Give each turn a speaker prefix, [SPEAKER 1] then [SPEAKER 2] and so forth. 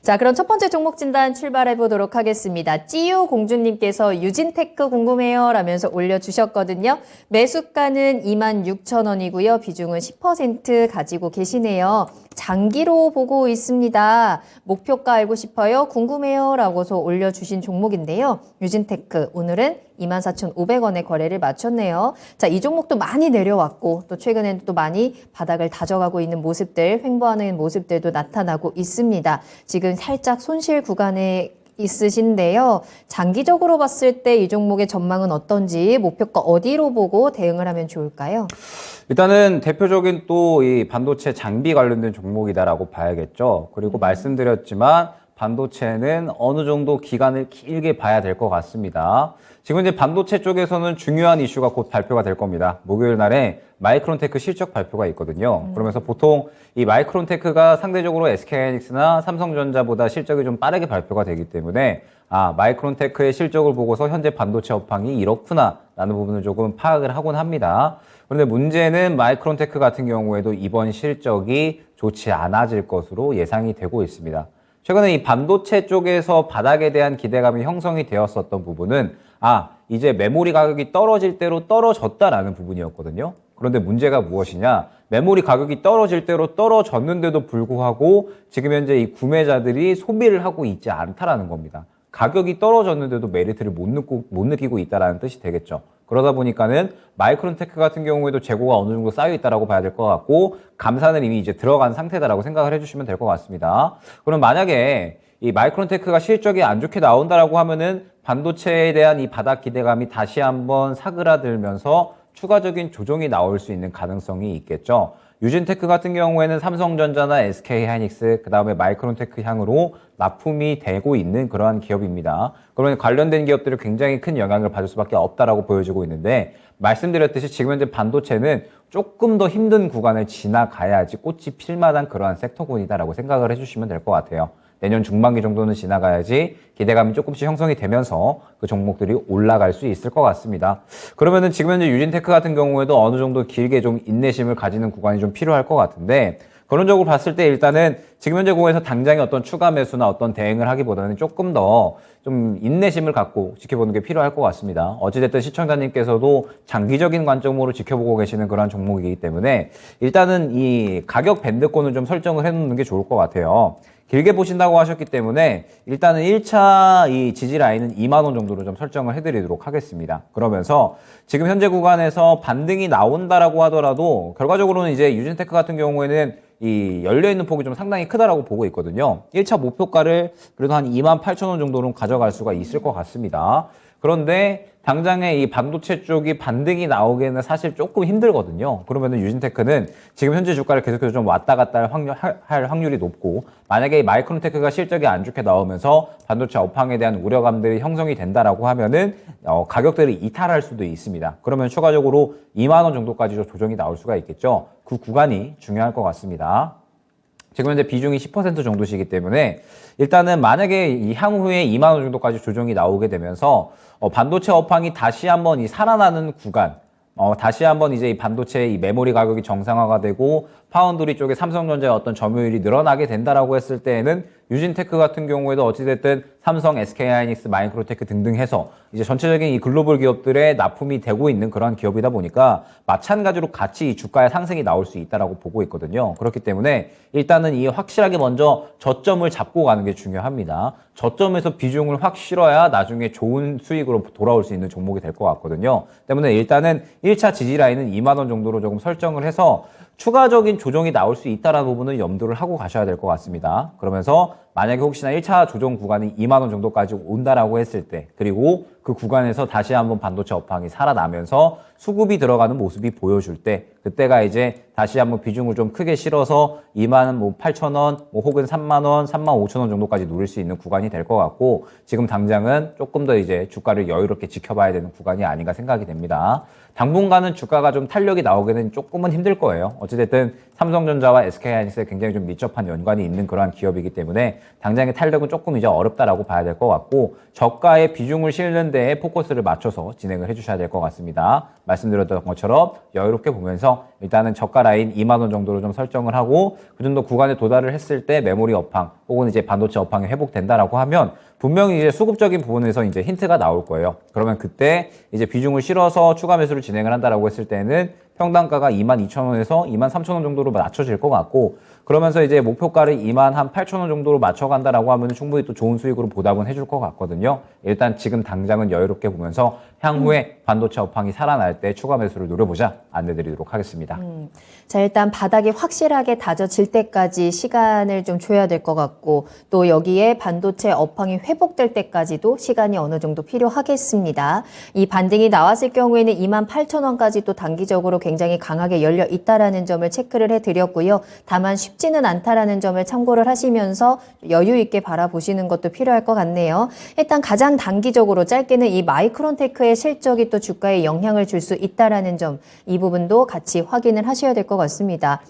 [SPEAKER 1] 자, 그럼 첫 번째 종목 진단 출발해 보도록 하겠습니다. 찌유 공주님께서 유진테크 궁금해요 라면서 올려주셨거든요. 매수가는 26,000원이고요. 비중은 10% 가지고 계시네요. 장기로 보고 있습니다. 목표가 알고 싶어요? 궁금해요 라고서 올려주신 종목인데요. 유진테크 오늘은 24,500원의 거래를 마쳤네요. 자, 이 종목도 많이 내려왔고 또 최근에는 또 많이 바닥을 다져가고 있는 모습들, 횡보하는 모습들도 나타나고 있습니다. 지금 살짝 손실 구간에 있으신데요. 장기적으로 봤을 때 이 종목의 전망은 어떤지, 목표가 어디로 보고 대응을 하면 좋을까요?
[SPEAKER 2] 일단은 대표적인 또 이 반도체 장비 관련된 종목이다라고 봐야겠죠. 그리고 말씀드렸지만 반도체는 어느 정도 기간을 길게 봐야 될 것 같습니다. 지금 이제 반도체 쪽에서는 중요한 이슈가 곧 발표가 될 겁니다. 목요일 날에 마이크론테크 실적 발표가 있거든요. 그러면서 보통 이 마이크론테크가 상대적으로 SK하이닉스나 삼성전자보다 실적이 좀 빠르게 발표가 되기 때문에 마이크론테크의 실적을 보고서 현재 반도체 업황이 이렇구나 라는 부분을 조금 파악을 하곤 합니다. 그런데 문제는 마이크론테크 같은 경우에도 이번 실적이 좋지 않아질 것으로 예상이 되고 있습니다. 최근에 이 반도체 쪽에서 바닥에 대한 기대감이 형성이 되었었던 부분은 이제 메모리 가격이 떨어질 대로 떨어졌다라는 부분이었거든요. 그런데 문제가 무엇이냐? 메모리 가격이 떨어질 대로 떨어졌는데도 불구하고 지금 현재 이 구매자들이 소비를 하고 있지 않다라는 겁니다. 가격이 떨어졌는데도 메리트를 못 느끼고 있다라는 뜻이 되겠죠. 그러다 보니까는 마이크론테크 같은 경우에도 재고가 어느 정도 쌓여 있다라고 봐야 될 것 같고 감사는 이미 이제 들어간 상태다라고 생각을 해주시면 될 것 같습니다. 그럼 만약에 이 마이크론테크가 실적이 안 좋게 나온다라고 하면은 반도체에 대한 이 바닥 기대감이 다시 한번 사그라들면서 추가적인 조정이 나올 수 있는 가능성이 있겠죠. 유진테크 같은 경우에는 삼성전자나 SK하이닉스, 그 다음에 마이크론테크 향으로 납품이 되고 있는 그러한 기업입니다. 그러면 관련된 기업들이 굉장히 큰 영향을 받을 수밖에 없다라고 보여지고 있는데 말씀드렸듯이 지금 현재 반도체는 조금 더 힘든 구간을 지나가야지 꽃이 필 만한 그러한 섹터군이다라고 생각을 해주시면 될 것 같아요. 내년 중반기 정도는 지나가야지 기대감이 조금씩 형성이 되면서 그 종목들이 올라갈 수 있을 것 같습니다. 그러면은 지금 현재 유진테크 같은 경우에도 어느 정도 길게 좀 인내심을 가지는 구간이 좀 필요할 것 같은데 그런적으로 봤을 때 일단은 지금 현재 구간에서 당장의 어떤 추가 매수나 어떤 대응을 하기보다는 조금 더 좀 인내심을 갖고 지켜보는 게 필요할 것 같습니다. 어찌됐든 시청자님께서도 장기적인 관점으로 지켜보고 계시는 그런 종목이기 때문에 일단은 이 가격 밴드권을 좀 설정을 해놓는 게 좋을 것 같아요. 길게 보신다고 하셨기 때문에 일단은 1차 이 지지 라인은 2만 원 정도로 좀 설정을 해드리도록 하겠습니다. 그러면서 지금 현재 구간에서 반등이 나온다라고 하더라도 결과적으로는 이제 유진테크 같은 경우에는 이 열려있는 폭이 좀 상당히 크다라고 보고 있거든요. 1차 목표가를 그래도 한 28,000원 정도는 가져갈 수가 있을 것 같습니다. 그런데 당장에 이 반도체 쪽이 반등이 나오기에는 사실 조금 힘들거든요. 그러면은 유진테크는 지금 현재 주가를 계속해서 좀 왔다 갔다 할 확률이 높고 만약에 이 마이크론테크가 실적이 안 좋게 나오면서 반도체 업황에 대한 우려감들이 형성이 된다라고 하면은 가격들이 이탈할 수도 있습니다. 그러면 추가적으로 2만 원 정도까지 조정이 나올 수가 있겠죠. 그 구간이 중요할 것 같습니다. 지금 현재 비중이 10% 정도시기 때문에 일단은 만약에 이 향후에 2만 원 정도까지 조정이 나오게 되면서 반도체 업황이 다시 한번 이 살아나는 구간, 다시 한번 이제 이 반도체 이 메모리 가격이 정상화가 되고 파운드리 쪽에 삼성전자의 어떤 점유율이 늘어나게 된다라고 했을 때에는 유진테크 같은 경우에도 어찌됐든 삼성, SK하이닉스, 마이크로테크 등등 해서 이제 전체적인 이 글로벌 기업들의 납품이 되고 있는 그런 기업이다 보니까 마찬가지로 같이 이 주가의 상승이 나올 수 있다라고 보고 있거든요. 그렇기 때문에 일단은 이 확실하게 먼저 저점을 잡고 가는 게 중요합니다. 저점에서 비중을 확 실어야 나중에 좋은 수익으로 돌아올 수 있는 종목이 될 것 같거든요. 때문에 일단은 1차 지지 라인은 2만 원 정도로 조금 설정을 해서 추가적인 조정이 나올 수 있다는 부분을 염두를 하고 가셔야 될 것 같습니다. 그러면서 만약에 혹시나 1차 조정 구간이 2만 원 정도까지 온다라고 했을 때 그리고 그 구간에서 다시 한번 반도체 업황이 살아나면서 수급이 들어가는 모습이 보여줄 때 그때가 이제 다시 한번 비중을 좀 크게 실어서 2만 8,000원 혹은 3만 원, 3만 5천 원 정도까지 누릴 수 있는 구간이 될 것 같고 지금 당장은 조금 더 이제 주가를 여유롭게 지켜봐야 되는 구간이 아닌가 생각이 됩니다. 당분간은 주가가 좀 탄력이 나오기는 조금은 힘들 거예요. 어찌됐든 삼성전자와 SK하이닉스에 굉장히 좀 밀접한 연관이 있는 그러한 기업이기 때문에 당장의 탄력은 조금 이제 어렵다라고 봐야 될 것 같고 저가의 비중을 실는 데에 포커스를 맞춰서 진행을 해주셔야 될 것 같습니다. 말씀드렸던 것처럼 여유롭게 보면서 일단은 저가 라인 2만 원 정도로 좀 설정을 하고 그 정도 구간에 도달을 했을 때 메모리 업황 혹은 이제 반도체 업황이 회복된다라고 하면 분명히 이제 수급적인 부분에서 이제 힌트가 나올 거예요. 그러면 그때 이제 비중을 실어서 추가 매수를 진행을 한다라고 했을 때는 평단가가 22,000원에서 23,000원 정도로 낮춰질 것 같고 그러면서 이제 목표가를 28,000원 정도로 맞춰간다라고 하면 충분히 또 좋은 수익으로 보답은 해줄 것 같거든요. 일단 지금 당장은 여유롭게 보면서 향후에 반도체 업황이 살아날 때 추가 매수를 노려보자 안내드리도록 하겠습니다.
[SPEAKER 1] 자, 일단 바닥이 확실하게 다져질 때까지 시간을 좀 줘야 될 것 같고 또 여기에 반도체 업황이 회복될 때까지도 시간이 어느 정도 필요하겠습니다. 이 반등이 나왔을 경우에는 28,000원까지 또 단기적으로 굉장히 강하게 열려 있다라는 점을 체크를 해드렸고요. 다만 쉽지는 않다라는 점을 참고를 하시면서 여유 있게 바라보시는 것도 필요할 것 같네요. 일단 가장 단기적으로 짧게는 이 마이크론테크의 실적이 또 주가에 영향을 줄 수 있다라는 점, 이 부분도 같이 확인을 하셔야 될 것 같습니다.